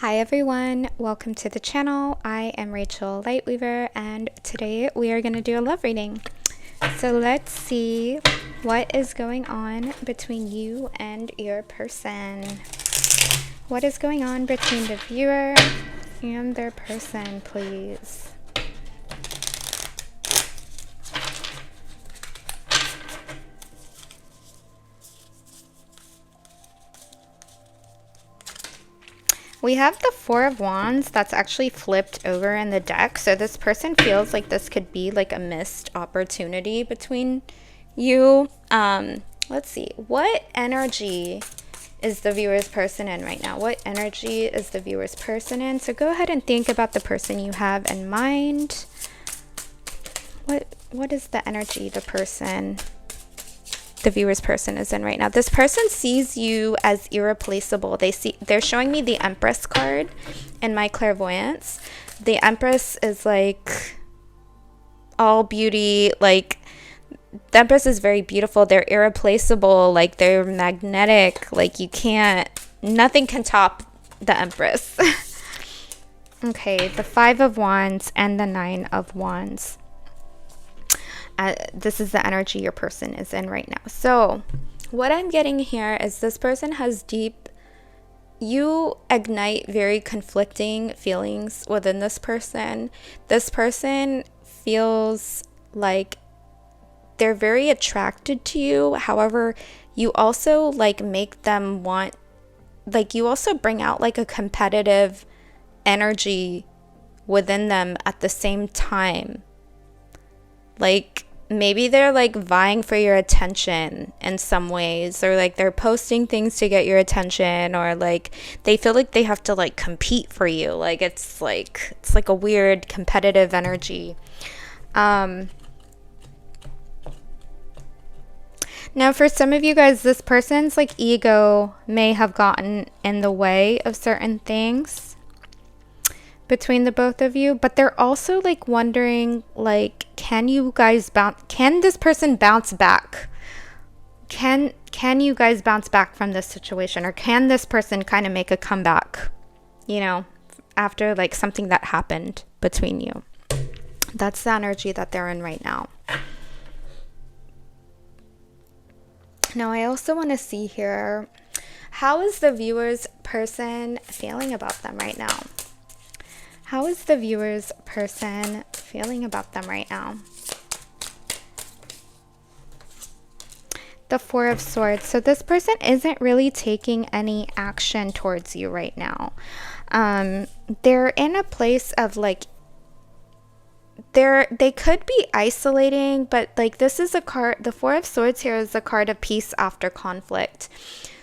Hi everyone, welcome to the channel. I am Rachel Lightweaver and today we are going to do a love reading. So let's see what is going on between you and your person. What is going on between the viewer and their person, please? We have the Four of Wands that's actually flipped over in the deck. So this person feels like this could be like a missed opportunity between you. Let's see. What energy is the viewer's person in right now? What energy is the viewer's person in? So go ahead and think about the person you have in mind. What is the energy the viewer's person is in right now? This person sees you as irreplaceable. They're showing me the Empress card in my clairvoyance. The Empress is like all beauty, like the Empress is very beautiful. They're irreplaceable, like they're magnetic, like nothing can top the Empress. Okay, the Five of Wands and the Nine of Wands. This is the energy your person is in right now. So what I'm getting here is this person has you ignite very conflicting feelings within this person. This person feels like they're very attracted to you. However, you also make them want, you also bring out like a competitive energy within them at the same time. Like maybe they're like vying for your attention in some ways, or like they're posting things to get your attention, or like they feel like they have to like compete for you. Like it's like a weird competitive energy. Now for some of you guys, this person's like ego may have gotten in the way of certain things between the both of you, but they're also like wondering, like, can this person bounce back? Can you guys bounce back from this situation, or can this person kind of make a comeback, after like something that happened between you? That's the energy that they're in right now. Now I also want to see here, how is the viewer's person feeling about them right now? How is the viewer's person feeling about them right now? The Four of Swords. So this person isn't really taking any action towards you right now. They're in a place of like, they could be isolating, but like this is a card, the Four of Swords here is a card of peace after conflict.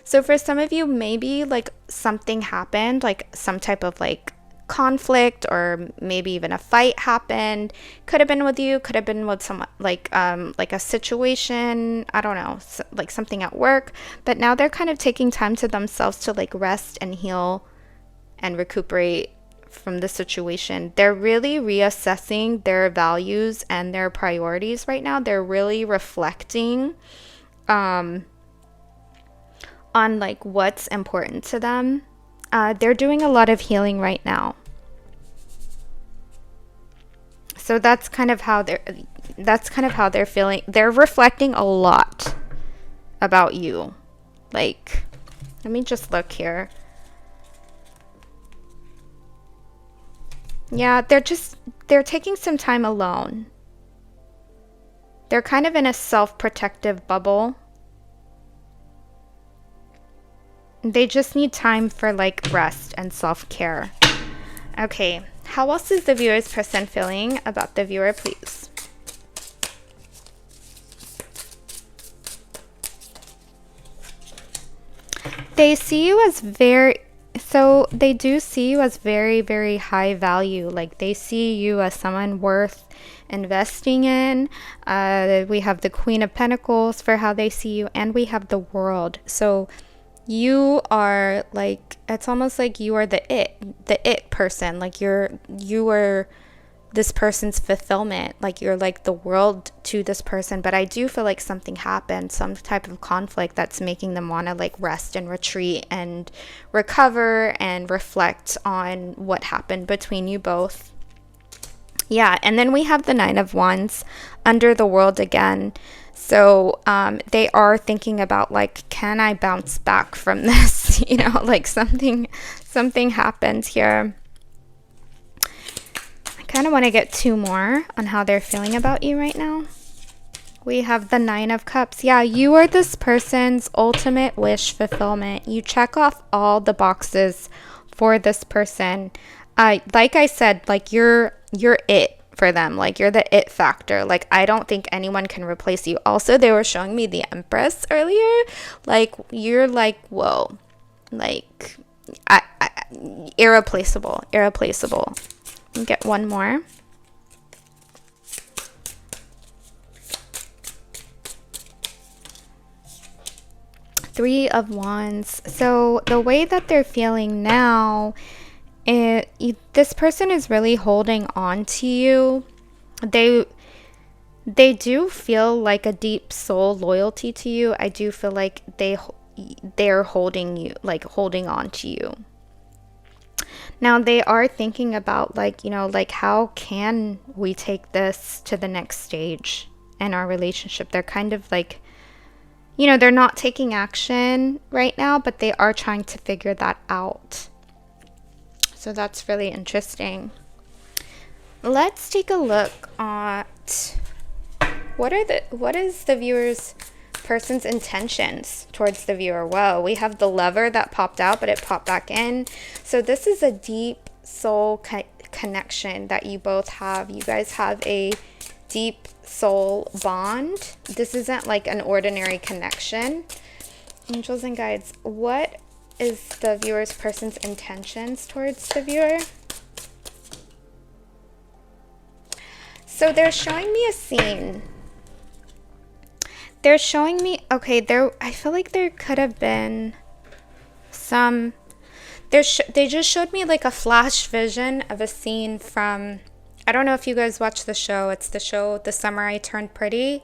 So for some of you, maybe like something happened, like some type of like conflict, or maybe even a fight happened. Could have been with you, could have been with someone, like a situation, I don't know, like something at work. But now they're kind of taking time to themselves to like rest and heal and recuperate from the situation. They're really reassessing their values and their priorities right now. They're really reflecting on like what's important to them. They're doing a lot of healing right now. So that's kind of how they're feeling. They're reflecting a lot about you. Like, let me just look here. Yeah, they're taking some time alone. They're kind of in a self-protective bubble. They just need time for like rest and self-care. Okay, how else is the viewer's person feeling about the viewer, please? They see you as they do see you as very, very high value. Like they see you as someone worth investing in. We have the Queen of Pentacles for how they see you, and we have the World. So you are like, it's almost like you are the it person. Like you are this person's fulfillment, like you're like the world to this person. But I do feel like something happened, some type of conflict that's making them want to like rest and retreat and recover and reflect on what happened between you both. Yeah, and then we have the Nine of Wands under the World again. So they are thinking about like, can I bounce back from this? You know, like something happened here. I kind of want to get two more on how they're feeling about you right now. We have the Nine of Cups. Yeah, you are this person's ultimate wish fulfillment. You check off all the boxes for this person. Like I said, like you're it for them. Like you're the it factor. Like I don't think anyone can replace you. Also, they were showing me the Empress earlier. Like you're like, whoa, like irreplaceable. Get one more. Three of Wands. So the way that they're feeling now, this person is really holding on to you. They do feel like a deep soul loyalty to you. I do feel like they're holding on to you. Now they are thinking about like, you know, like how can we take this to the next stage in our relationship? They're kind of like, you know, they're not taking action right now, but they are trying to figure that out. So that's really interesting. Let's take a look at what is the viewer's person's intentions towards the viewer. Whoa, we have the Lover that popped out, but it popped back in. So this is a deep soul connection that you both have. You guys have a deep soul bond. This isn't like an ordinary connection. Angels and guides, what is the viewer's person's intentions towards the viewer? So they're showing me a scene. They're showing me, okay, I feel like there could have been some, they just showed me like a flash vision of a scene from, I don't know if you guys watch the show. It's the show The Summer I Turned Pretty.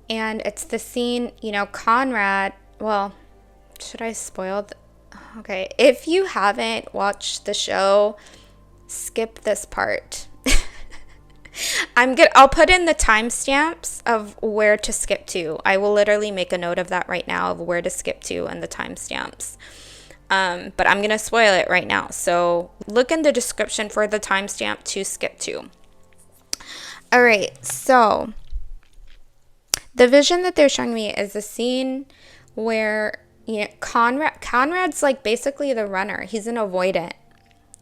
And it's the scene, you know, Conrad, well, should I spoil? Okay, if you haven't watched the show, skip this part. I'll put in the timestamps of where to skip to. I will literally make a note of that right now of where to skip to and the timestamps. But I'm going to spoil it right now. So look in the description for the timestamp to skip to. All right. So the vision that they're showing me is a scene where, you know, Conrad's like basically the runner. He's an avoidant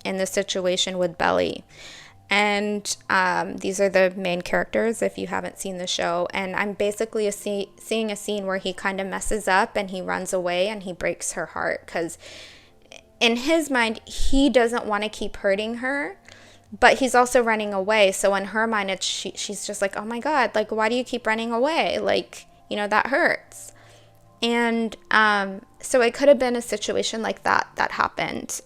in the situation with Belly. And these are the main characters if you haven't seen the show. And I'm basically seeing a scene where he kind of messes up and he runs away and he breaks her heart. Because in his mind, he doesn't want to keep hurting her, but he's also running away. So in her mind, she's just like, oh my God, like, why do you keep running away? Like, you know, that hurts. And so it could have been a situation like that happened.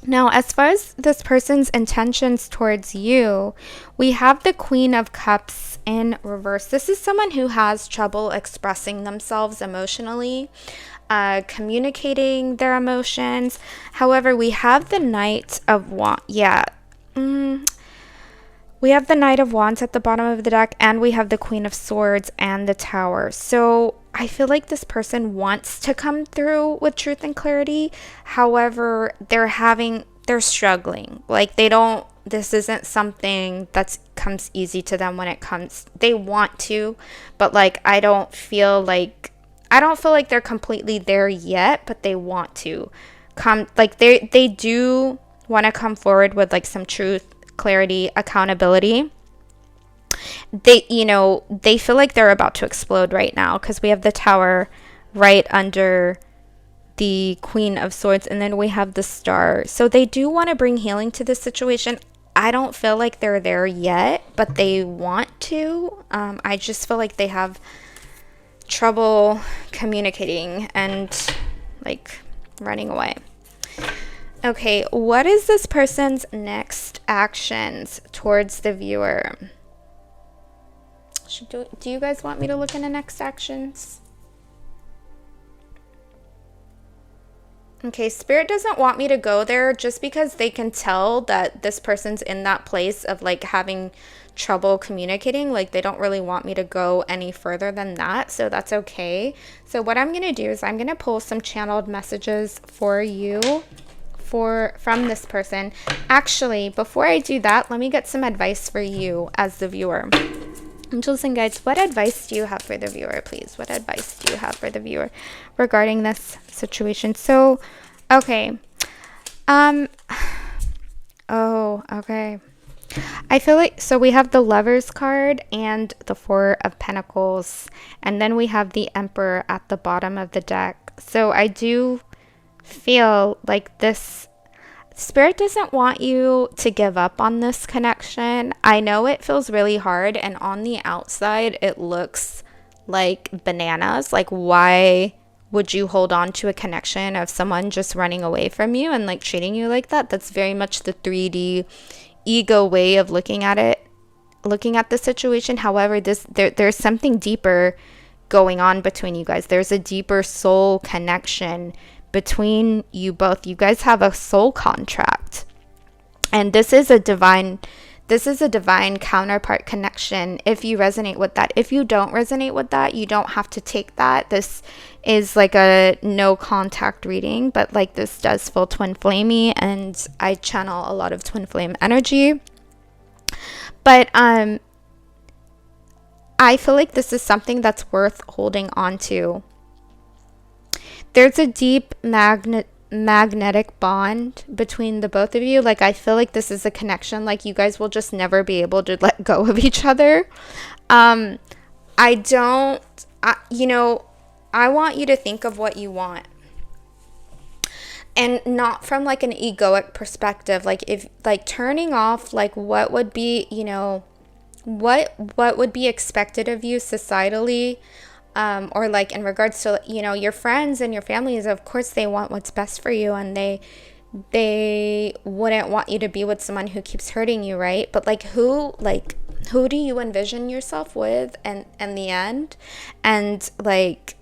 Now, as far as this person's intentions towards you, we have the Queen of Cups in reverse. This is someone who has trouble expressing themselves emotionally, communicating their emotions. However, we have the Knight of Wands. Yeah. We have the Knight of Wands at the bottom of the deck, and we have the Queen of Swords and the Tower. So I feel like this person wants to come through with truth and clarity. However, they're struggling. Like this isn't something that comes easy to them when it comes. They want to, but like, I don't feel like they're completely there yet, but they want to come. Like they do want to come forward with like some truth, clarity, accountability. They feel like they're about to explode right now because we have the Tower right under the Queen of Swords, and then we have the Star. So they do want to bring healing to this situation. I don't feel like they're there yet, but they want to. I just feel like they have trouble communicating and like running away. Okay, what is this person's next actions towards the viewer. Do you guys want me to look into next actions? Okay, Spirit doesn't want me to go there just because they can tell that this person's in that place of like having trouble communicating. Like they don't really want me to go any further than that, so that's okay. So what I'm going to do is I'm going to pull some channeled messages for you from this person. Actually, before I do that, let me get some advice for you as the viewer. Angels and guides, what advice do you have for the viewer, please? What advice do you have for the viewer regarding this situation? So, okay. Okay. I feel like, so we have the Lovers card and the Four of Pentacles, and then we have the Emperor at the bottom of the deck. So I do feel like this Spirit doesn't want you to give up on this connection. I know it feels really hard, and on the outside, it looks like bananas. Like, why would you hold on to a connection of someone just running away from you and like treating you like that? That's very much the 3D ego way of looking at it, looking at the situation. However, there's something deeper going on between you guys. There's a deeper soul connection between you both. You guys have a soul contract, and this is a divine counterpart connection if you resonate with that. If you don't resonate with that, you don't have to take that. This is like a no contact reading, but like this does feel twin flamey, and I channel a lot of twin flame energy. But I feel like this is something that's worth holding on to. There's a deep magnetic bond between the both of you. Like, I feel like this is a connection, like you guys will just never be able to let go of each other. I want you to think of what you want, and not from like an egoic perspective. Like, if like turning off like what would be, what would be expected of you societally, or like in regards to, your friends and your families. Of course they want what's best for you, and they wouldn't want you to be with someone who keeps hurting you, right? But like who do you envision yourself with and in the end? And like,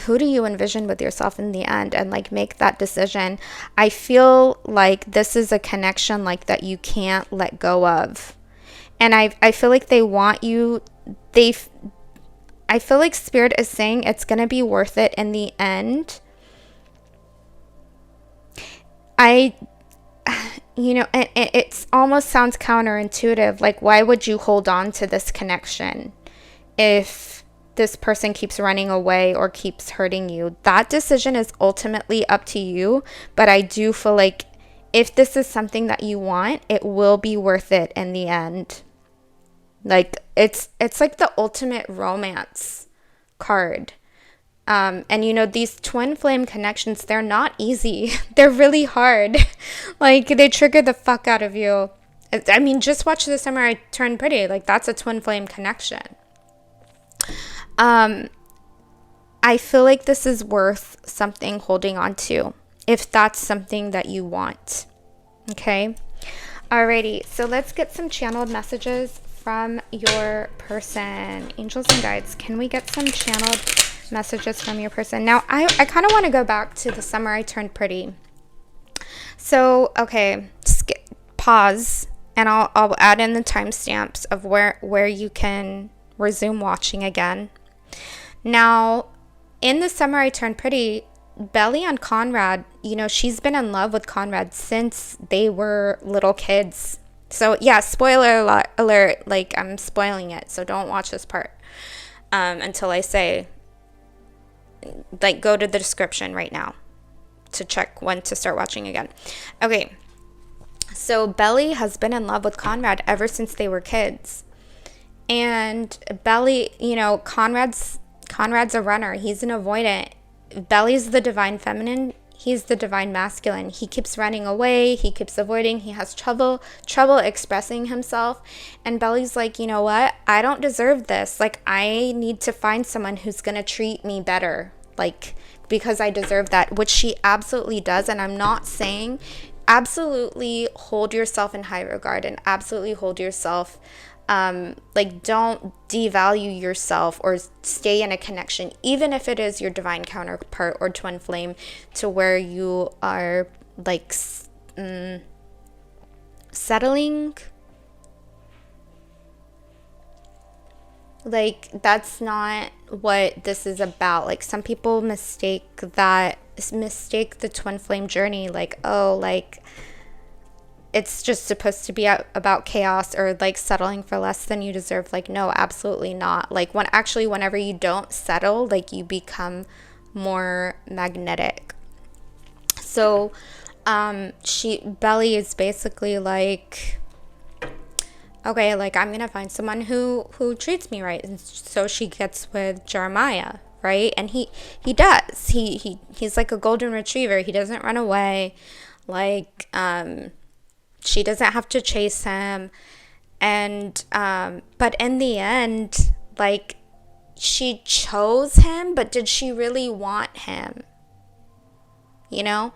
who do you envision with yourself in the end? And like make that decision. I feel like this is a connection like that you can't let go of. And I feel like they want you, I feel like Spirit is saying it's going to be worth it in the end. It almost sounds counterintuitive. Like, why would you hold on to this connection if this person keeps running away or keeps hurting you? That decision is ultimately up to you. But I do feel like if this is something that you want, it will be worth it in the end. Like, it's like the ultimate romance card. And these twin flame connections, they're not easy. They're really hard. Like, they trigger the fuck out of you. I mean, just watch The Summer I Turned Pretty. Like, that's a twin flame connection. I feel like this is worth something holding on to, if that's something that you want. Okay? Alrighty, so let's get some channeled messages from your person. Angels and guides, can we get some channeled messages from your person? Now, I kind of want to go back to The Summer I Turned Pretty. So, okay, pause, and I'll add in the timestamps of where you can resume watching again. Now, in The Summer I Turned Pretty, Belly and Conrad, she's been in love with Conrad since they were little kids. So, yeah, spoiler alert, like, I'm spoiling it, so don't watch this part until I say, like, go to the description right now to check when to start watching again. Okay, so Belly has been in love with Conrad ever since they were kids. And Belly, Conrad's a runner. He's an avoidant. Belly's the divine feminine. He's the divine masculine. He keeps running away. He keeps avoiding. He has trouble expressing himself. And Belly's like, you know what? I don't deserve this. Like, I need to find someone who's going to treat me better. Like, because I deserve that, which she absolutely does. And I'm not saying absolutely hold yourself in high regard and absolutely hold yourself, like, don't devalue yourself or stay in a connection, even if it is your divine counterpart or twin flame, to where you are like settling. Like, that's not what this is about. Like, some people mistake the twin flame journey, like, oh, like, it's just supposed to be about chaos or like settling for less than you deserve. Like, no, absolutely not. Like, whenever you don't settle, like, you become more magnetic. So Belly is basically like, okay, like, I'm gonna find someone who treats me right. And so she gets with Jeremiah, right? And he does. He's like a golden retriever. He doesn't run away. Like, she doesn't have to chase him. And but in the end, like, she chose him, but did she really want him? You know?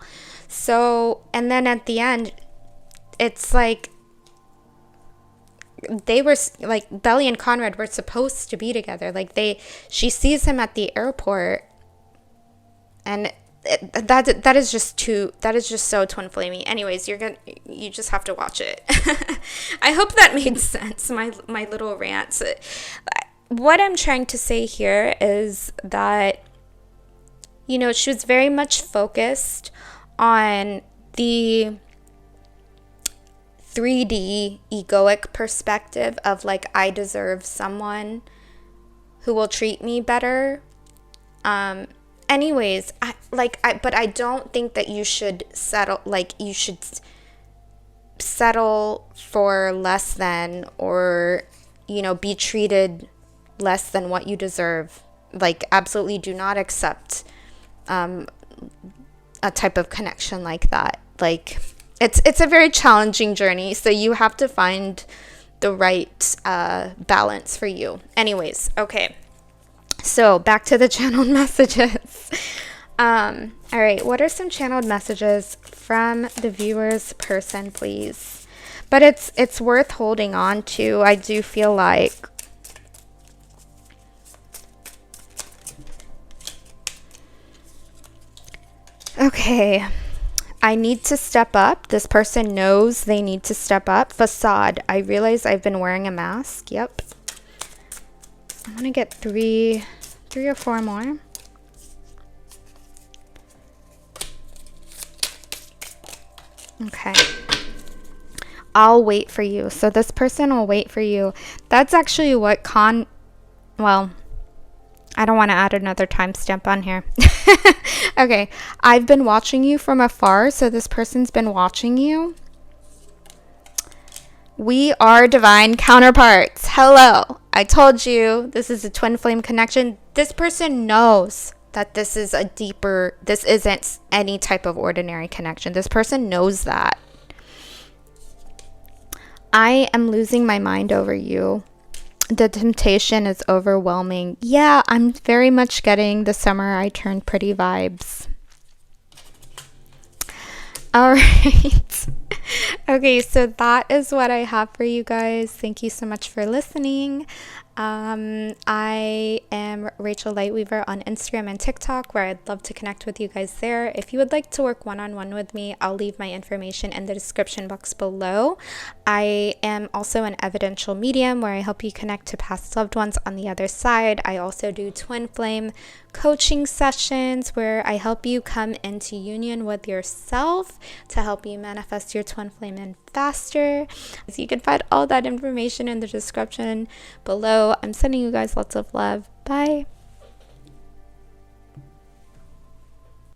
So, and then at the end, it's like, they were like, Belly and Conrad were supposed to be together. Like, she sees him at the airport, and that is just so twin flamey. Anyways, you just have to watch it. I hope that made sense, my little rants. What I'm trying to say here is that, you know, she was very much focused on the 3D egoic perspective of, like, I deserve someone who will treat me better. Anyways, but I don't think that you should settle, like, you should settle for less than, or, you know, be treated less than what you deserve. Like, absolutely do not accept a type of connection like that. Like, it's a very challenging journey, so you have to find the right balance for you. Anyways, okay. So back to the channeled messages. All right, what are some channeled messages from the viewer's person, please? But it's worth holding on to, I do feel like. Okay. I need to step up. This person knows they need to step up. Facade. I realize I've been wearing a mask. Yep. I'm going to get three or four more. Okay. I'll wait for you. So this person will wait for you. That's actually what well, I don't want to add another timestamp on here. Okay. I've been watching you from afar. So this person's been watching you. We are divine counterparts. Hello. I told you this is a twin flame connection. This person knows that this isn't any type of ordinary connection. This person knows that. I am losing my mind over you. The temptation is overwhelming. Yeah, I'm very much getting the summer I turned pretty vibes. All right. Okay, so that is what I have for you guys. Thank you so much for listening. I am Rachel Lightweaver on Instagram and TikTok, where I'd love to connect with you guys there. If you would like to work one-on-one with me, I'll leave my information in the description box below. I am also an evidential medium, where I help you connect to past loved ones on the other side. I also do twin flame coaching sessions, where I help you come into union with yourself to help you manifest your twin flame in faster. So you can find all that information in the description below. I'm sending you guys lots of love. Bye.